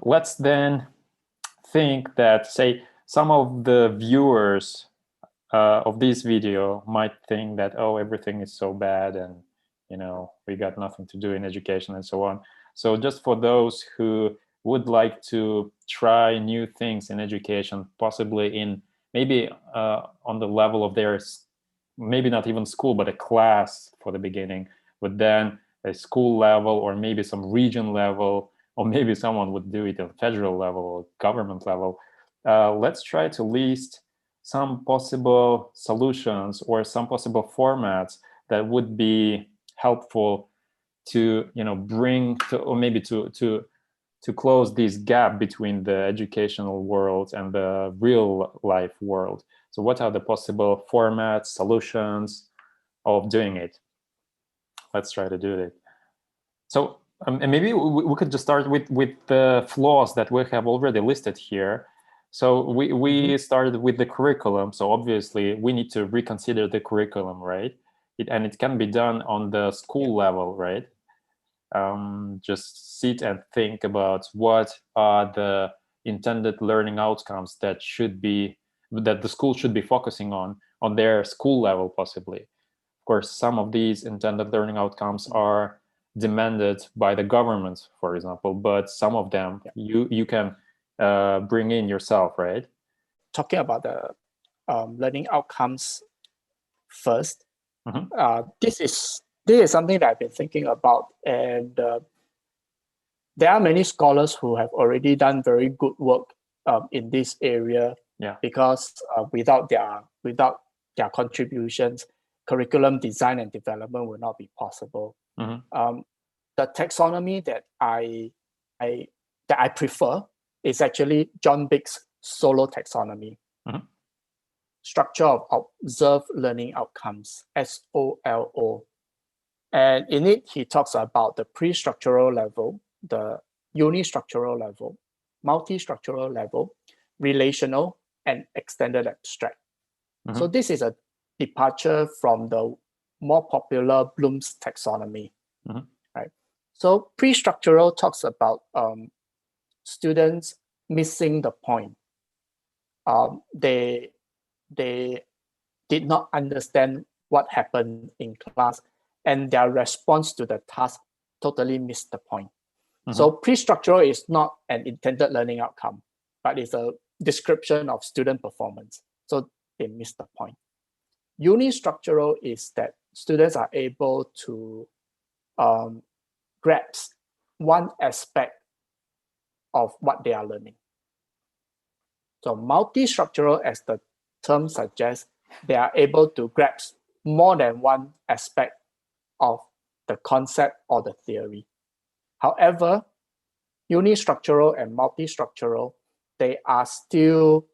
Let's then think that, say, some of the viewers of this video might think that, oh, everything is so bad and, we got nothing to do in education and so on. So just for those who would like to try new things in education, possibly in maybe on the level of their, maybe not even school, but a class for the beginning, but then a school level or maybe some region level, or maybe someone would do it at federal level or government level. Let's try to list some possible solutions or some possible formats that would be helpful to bring to, or maybe to close this gap between the educational world and the real life world. So what are the possible formats, solutions of doing it? Let's try to do it. So and maybe we could just start with the flaws that we have already listed here. So we started with the curriculum. So obviously we need to reconsider the curriculum, right? And it can be done on the school level, right? Just sit and think about what are the intended learning outcomes that the school should be focusing on their school level, possibly. Of course, some of these intended learning outcomes are demanded by the government, for example, but some of them you can bring in yourself, right? Talking about the learning outcomes first, this is something that I've been thinking about, and there are many scholars who have already done very good work in this area. Because without their contributions, curriculum design and development will not be possible. The taxonomy that I prefer is actually John Bick's solo taxonomy. Structure of observed learning outcomes, SOLO. And in it, he talks about the pre-structural level, the unistructural level, multi-structural level, relational, and extended abstract. So this is a departure from the more popular Bloom's taxonomy. Right? So pre-structural talks about students missing the point. They did not understand what happened in class, and their response to the task totally missed the point. So pre-structural is not an intended learning outcome, but it's a description of student performance. So they missed the point. Unistructural is that students are able to grasp one aspect of what they are learning. So multi-structural, as the term suggests, they are able to grasp more than one aspect of the concept or the theory. However, unistructural and multi-structural, they are still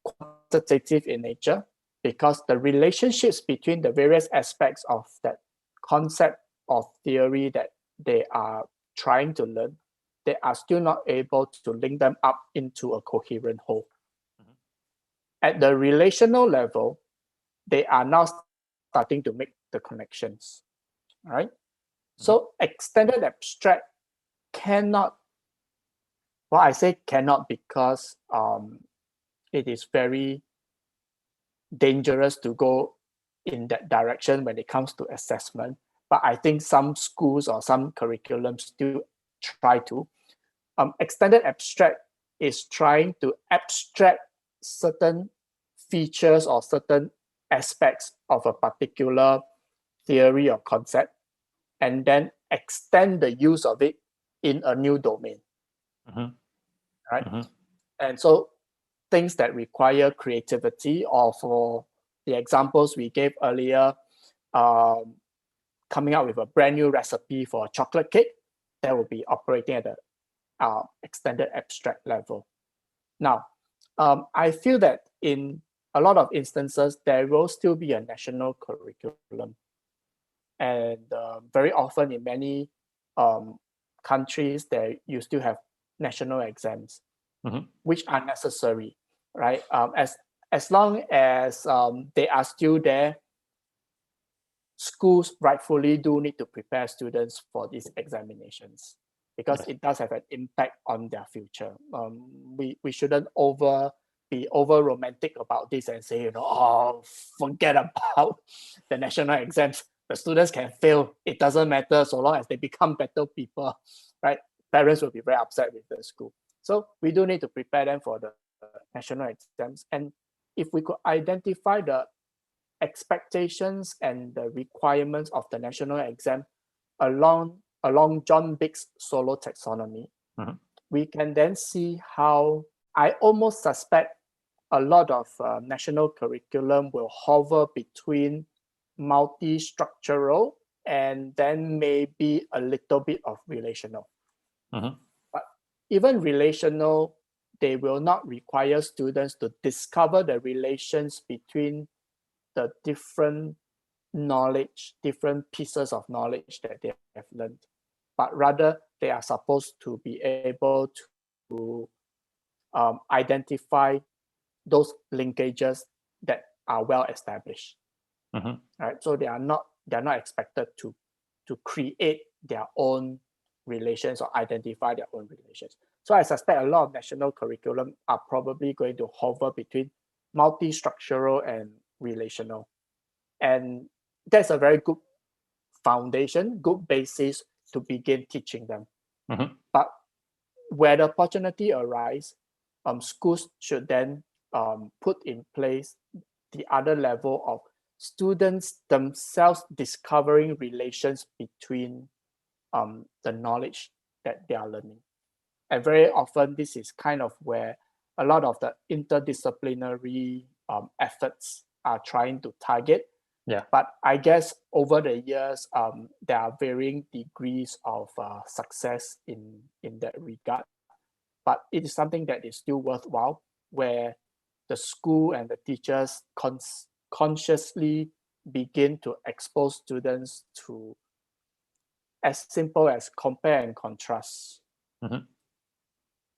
quantitative in nature, because the relationships between the various aspects of that concept or theory that they are trying to learn, they are still not able to link them up into a coherent whole. At the relational level, they are now starting to make the connections, right? So extended abstract cannot, well, I say cannot because it is very dangerous to go in that direction when it comes to assessment. But I think some schools or some curriculums still try to. Extended abstract is trying to abstract certain features or certain aspects of a particular theory or concept, and then extend the use of it in a new domain. Right? And so things that require creativity, or for the examples we gave earlier, coming up with a brand new recipe for a chocolate cake, that will be operating at the extended abstract level. Now, I feel that in a lot of instances, there will still be a national curriculum. And very often in many countries, you still have national exams, which are necessary, right? As long as they are still there, schools rightfully do need to prepare students for these examinations. because Yes. it does have an impact on their future. We shouldn't be over romantic about this and say, oh, forget about the national exams. The students can fail. It doesn't matter so long as they become better people, right? Parents will be very upset with the school. So we do need to prepare them for the national exams. And if we could identify the expectations and the requirements of the national exam along John Bick's solo taxonomy, we can then see how I almost suspect a lot of national curriculum will hover between multi-structural and then maybe a little bit of relational. But even relational, they will not require students to discover the relations between the different knowledge, different pieces of knowledge that they have learned, but rather they are supposed to be able to identify those linkages that are well established. Right? So they're not expected to create their own relations or identify their own relations. So I suspect a lot of national curriculum are probably going to hover between multi-structural and relational. And that's a very good foundation, good basis to begin teaching them. But where the opportunity arises, schools should then put in place the other level of students themselves discovering relations between the knowledge that they are learning. And very often, this is kind of where a lot of the interdisciplinary efforts are trying to target. Yeah. But I guess over the years, there are varying degrees of success in that regard. But it is something that is still worthwhile, where the school and the teachers consciously begin to expose students to as simple as compare and contrast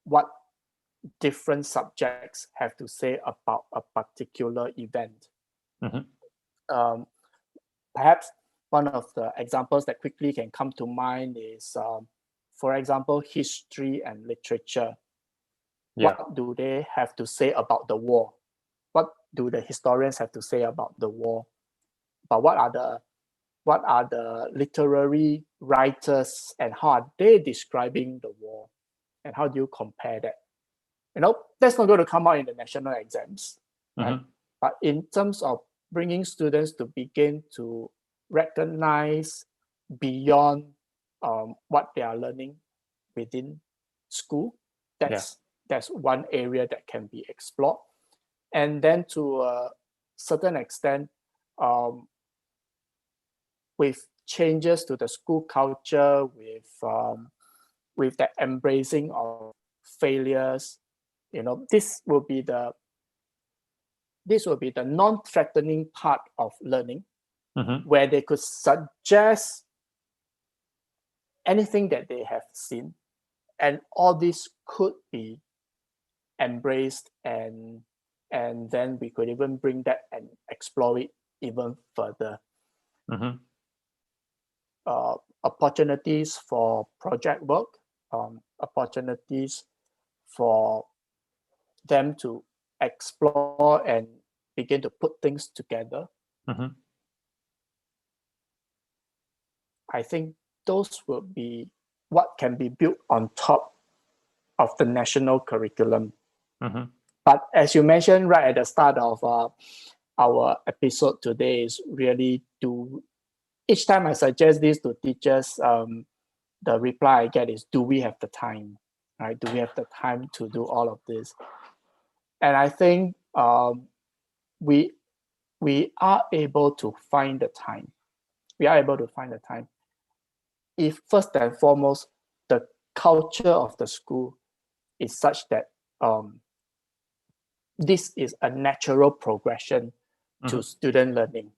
what different subjects have to say about a particular event. Perhaps one of the examples that quickly can come to mind is, for example, history and literature. Yeah. What do they have to say about the war? What do the historians have to say about the war? But what are the literary writers and how are they describing the war? And how do you compare that? That's not going to come out in the national exams, right? But in terms of bringing students to begin to recognize beyond what they are learning within school, that's one area that can be explored. And then to a certain extent, with changes to the school culture, with the embracing of failures, this will be the non-threatening part of learning, where they could suggest anything that they have seen, and all this could be embraced, and then we could even bring that and explore it even further. Opportunities for project work, opportunities for them to explore and begin to put things together. I think those will be what can be built on top of the national curriculum. But as you mentioned right at the start of our episode today, is really each time I suggest this to teachers, the reply I get is, do we have the time? Right? Do we have the time to do all of this? And I think we are able to find the time. We are able to find the time if first and foremost the culture of the school is such that this is a natural progression to student learning,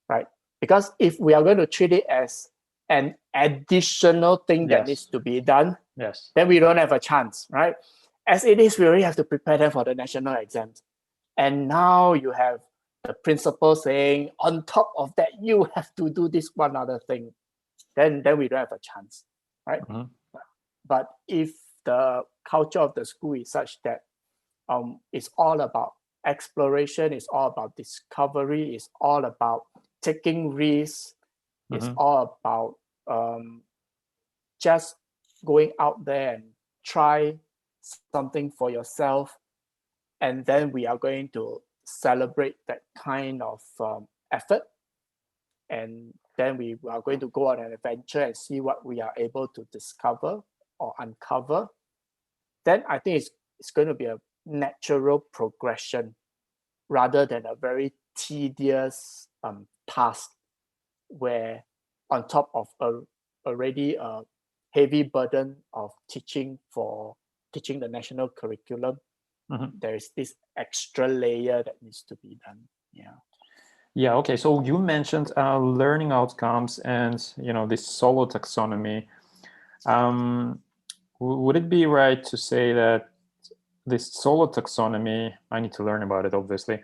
right? Because if we are going to treat it as an additional thing that needs to be done, then we don't have a chance, right? As it is, we already have to prepare them for the national exams. And now you have the principal saying, on top of that, you have to do this one other thing. Then we don't have a chance, right? But if the culture of the school is such that it's all about exploration, it's all about discovery, it's all about taking risks, it's all about just going out there and try something for yourself, and then we are going to celebrate that kind of effort, and then we are going to go on an adventure and see what we are able to discover or uncover, then I think it's going to be a natural progression rather than a very tedious task where on top of already a heavy burden of teaching the national curriculum, there is this extra layer that needs to be done. Yeah, okay. So you mentioned learning outcomes and this solo taxonomy. Would it be right to say that this solo taxonomy, I need to learn about it obviously,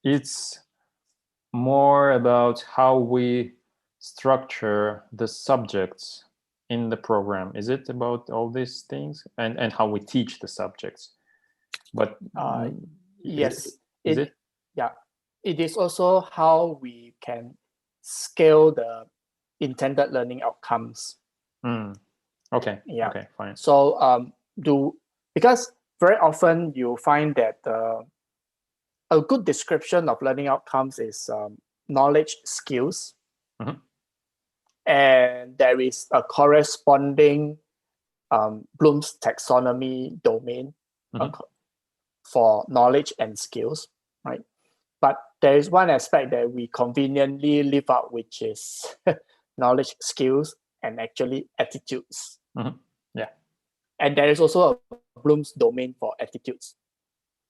it's more about how we structure the subjects in the program? Is it about all these things and how we teach the subjects? But yes, is it? Yeah, it is also how we can scale the intended learning outcomes. Okay. Yeah. Okay, fine. So because very often you find that a good description of learning outcomes is knowledge, skills, and there is a corresponding Bloom's taxonomy domain for knowledge and skills, right? But there is one aspect that we conveniently leave out, which is knowledge, skills, and actually attitudes. Yeah. And there is also a Bloom's domain for attitudes.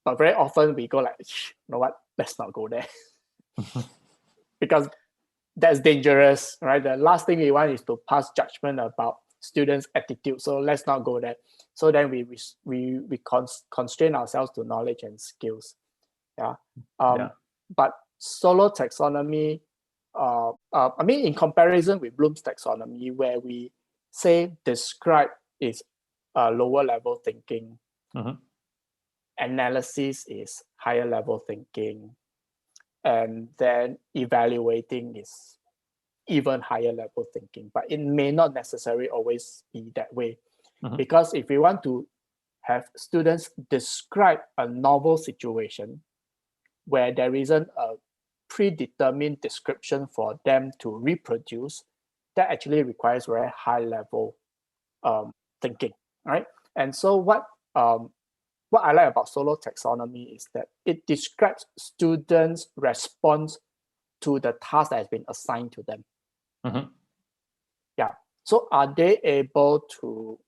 But very often we go like, you know what, let's not go there. Because that's dangerous, right? The last thing we want is to pass judgment about students' attitude. So let's not go there. So then we constrain ourselves to knowledge and skills. Yeah. But solo taxonomy, I mean, in comparison with Bloom's taxonomy, where we say describe is lower level thinking, analysis is higher level thinking, and then evaluating is even higher level thinking. But it may not necessarily always be that way. Because if we want to have students describe a novel situation where there isn't a predetermined description for them to reproduce, that actually requires very high level thinking, right? And so what I like about solo taxonomy is that it describes students' response to the task that has been assigned to them. Yeah. So are they able to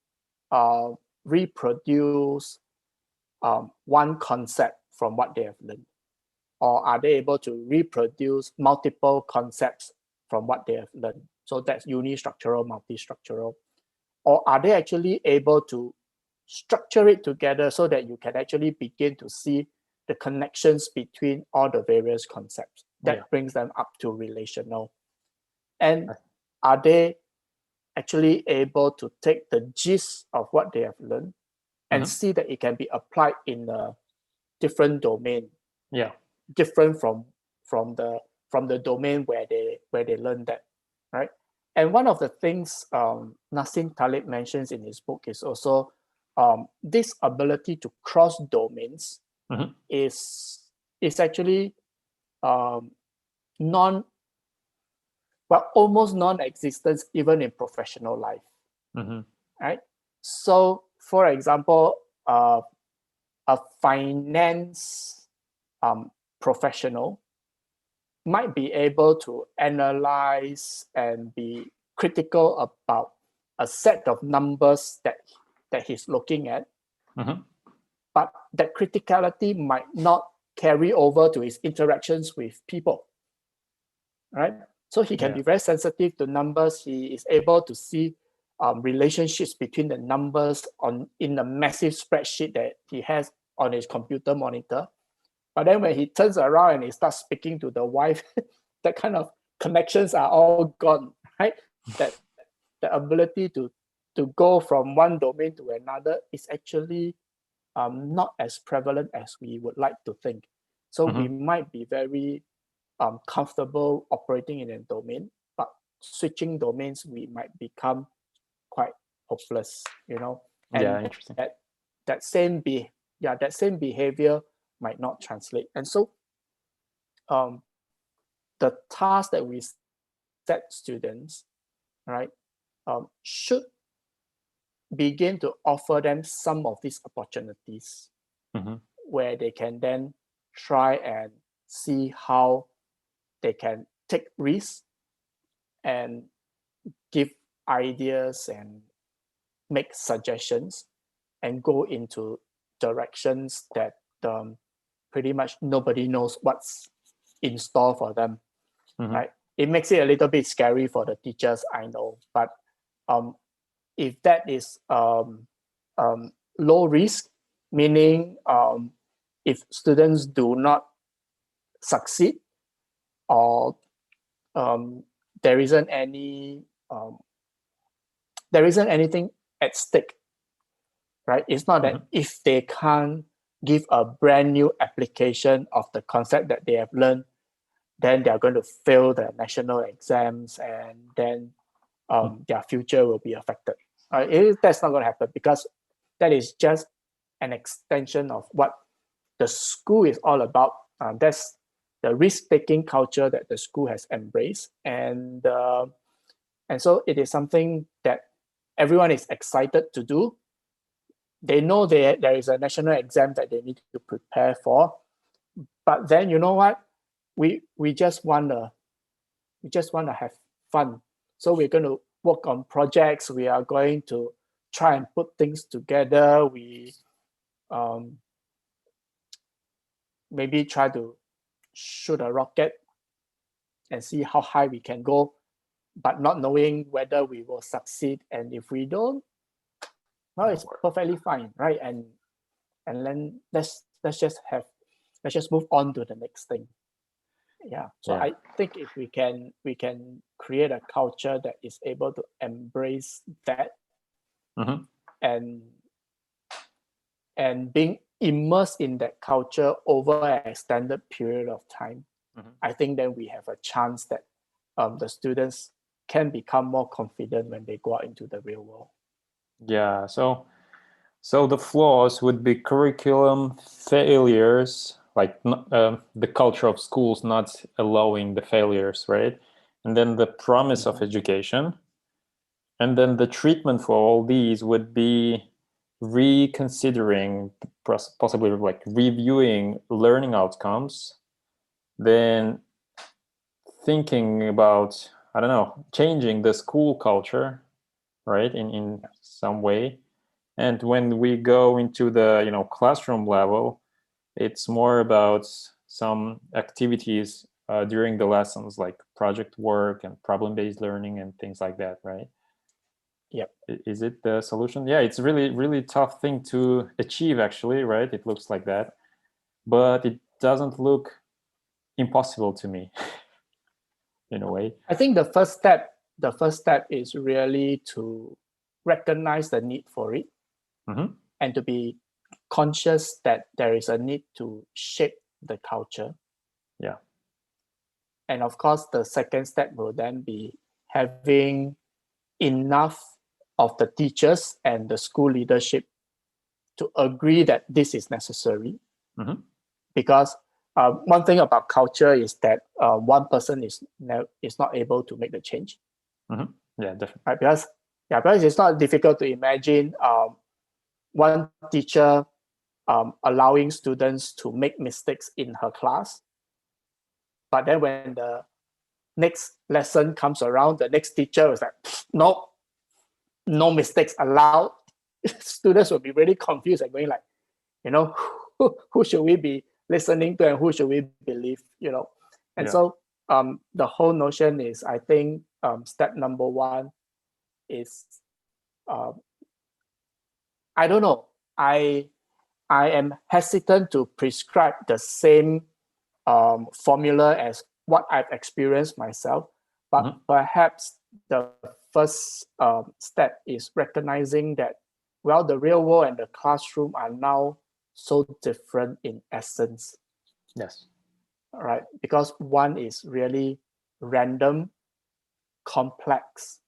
reproduce one concept from what they have learned? Or are they able to reproduce multiple concepts from what they have learned? So that's unistructural, multistructural. Or are they actually able to structure it together so that you can actually begin to see the connections between all the various concepts that brings them up to relational? And are they actually able to take the gist of what they have learned and see that it can be applied in a different domain? Different from the domain where they learned that, right? And one of the things Nassim Taleb mentions in his book is also this ability to cross domains is actually almost non-existent even in professional life, right? So, for example, a finance professional might be able to analyze and be critical about a set of numbers that he's looking at, but that criticality might not carry over to his interactions with people, right? So he can be very sensitive to numbers. He is able to see relationships between the numbers in a massive spreadsheet that he has on his computer monitor. But then when he turns around and he starts speaking to the wife, that kind of connections are all gone, right? That the ability to to go from one domain to another is actually not as prevalent as we would like to think. So we might be very comfortable operating in a domain, but switching domains, we might become quite hopeless, and Yeah, interesting. that same behavior might not translate. And so the task that we set students, right, should begin to offer them some of these opportunities where they can then try and see how they can take risks and give ideas and make suggestions and go into directions that pretty much nobody knows what's in store for them. Right? It makes it a little bit scary for the teachers, I know, but if that is low risk, meaning if students do not succeed or there isn't anything at stake, right? It's not that if they can't give a brand new application of the concept that they have learned, then they're going to fail the national exams and then their future will be affected. That's not going to happen, because that is just an extension of what the school is all about. That's the risk-taking culture that the school has embraced, and so it is something that everyone is excited to do. They know there is a national exam that they need to prepare for, but then you know what? We just wanna have fun. So we're going to work on projects. We are going to try and put things together. We maybe try to shoot a rocket and see how high we can go, but not knowing whether we will succeed. And if we don't, well, it's perfectly fine, right? And then let's just move on to the next thing. So I think if we can create a culture that is able to embrace that, and being immersed in that culture over an extended period of time, I think then we have a chance that the students can become more confident when they go out into the real world. Yeah, so the flaws would be curriculum failures, like the culture of schools not allowing the failures, right? And then the promise of education. And then the treatment for all these would be reconsidering, possibly like reviewing learning outcomes, then thinking about, I don't know, changing the school culture, right, in some way. And when we go into the classroom level, it's more about some activities during the lessons, like project work and problem-based learning and things like that, right? Yep. Is it the solution? Yeah, it's really, really tough thing to achieve, actually, right? It looks like that, but it doesn't look impossible to me in a way. I think the first step is really to recognize the need for it, and to be conscious that there is a need to shape the culture. Yeah. And of course, the second step will then be having enough of the teachers and the school leadership to agree that this is necessary. Because one thing about culture is that one person is not able to make the change. Yeah, definitely. Right? Because it's not difficult to imagine one teacher allowing students to make mistakes in her class, but then when the next lesson comes around, the next teacher is like, no mistakes allowed. Students will be really confused and going like, who should we be listening to and who should we believe? And so the whole notion is, I think step number one is, I don't know, I am hesitant to prescribe the same formula as what I've experienced myself, but perhaps the first step is recognizing that, well, the real world and the classroom are now so different in essence. Yes. Right? Because one is really random, complex,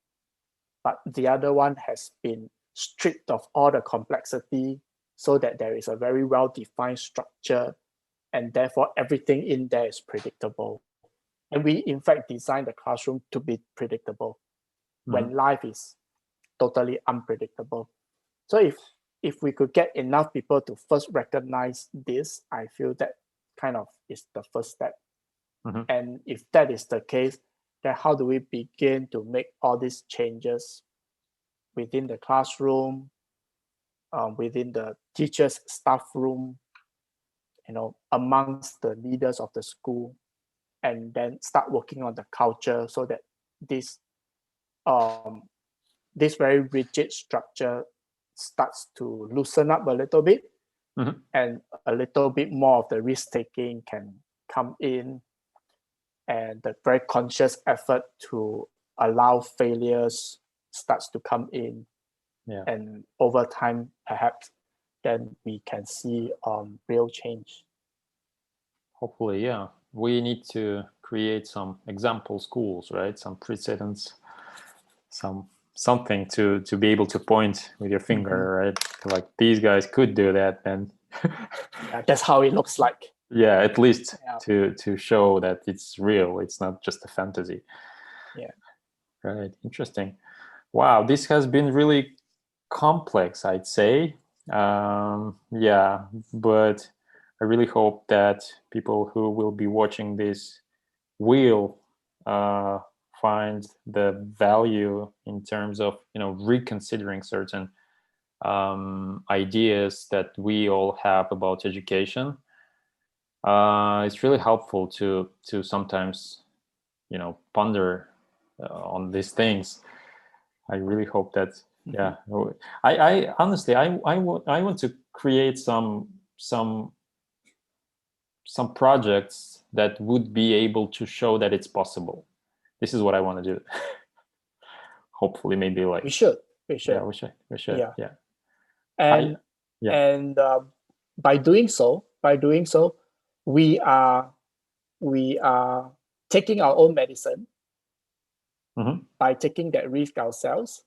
but the other one has been stripped of all the complexity so that there is a very well-defined structure, and therefore everything in there is predictable. And we, in fact, design the classroom to be predictable when life is totally unpredictable. So if we could get enough people to first recognize this, I feel that kind of is the first step. And if that is the case, then how do we begin to make all these changes within the classroom, within the teachers' staff room, amongst the leaders of the school, and then start working on the culture so that this very rigid structure starts to loosen up a little bit, and a little bit more of the risk-taking can come in, and the very conscious effort to allow failures starts to come in. Yeah. And over time, perhaps, then we can see real change. Hopefully, yeah. We need to create some example schools, right? Some precedents, something to be able to point with your finger, right? Like these guys could do that, and yeah, that's how it looks like. Yeah, at least to show that it's real. It's not just a fantasy. Yeah. Right. Interesting. Wow, this has been really complex, I'd say. Yeah, but I really hope that people who will be watching this will find the value in terms of reconsidering certain ideas that we all have about education. It's really helpful to sometimes ponder on these things. I really hope that yeah. I honestly I want to create some projects that would be able to show that it's possible. This is what I want to do. Hopefully, maybe like we should. Yeah, we should. Yeah. And by doing so, we are taking our own medicine by taking that risk ourselves,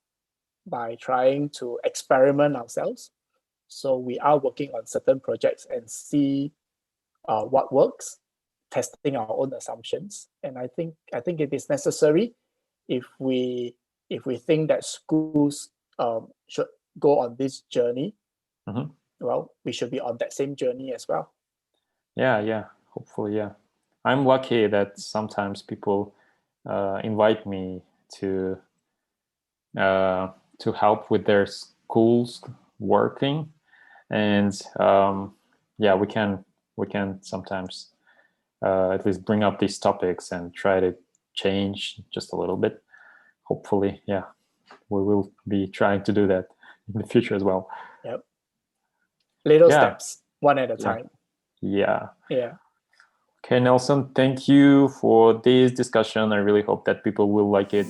by trying to experiment ourselves. So we are working on certain projects and see what works, testing our own assumptions. And I think it is necessary if we think that schools should go on this journey. Well, we should be on that same journey as well. Yeah. Hopefully, yeah. I'm lucky that sometimes people invite me to help with their schools working, and yeah, we can sometimes at least bring up these topics and try to change just a little bit. Hopefully, yeah, we will be trying to do that in the future as well. Yep. Little steps, one at a time. Yeah. Yeah. Okay, Nelson, thank you for this discussion. I really hope that people will like it.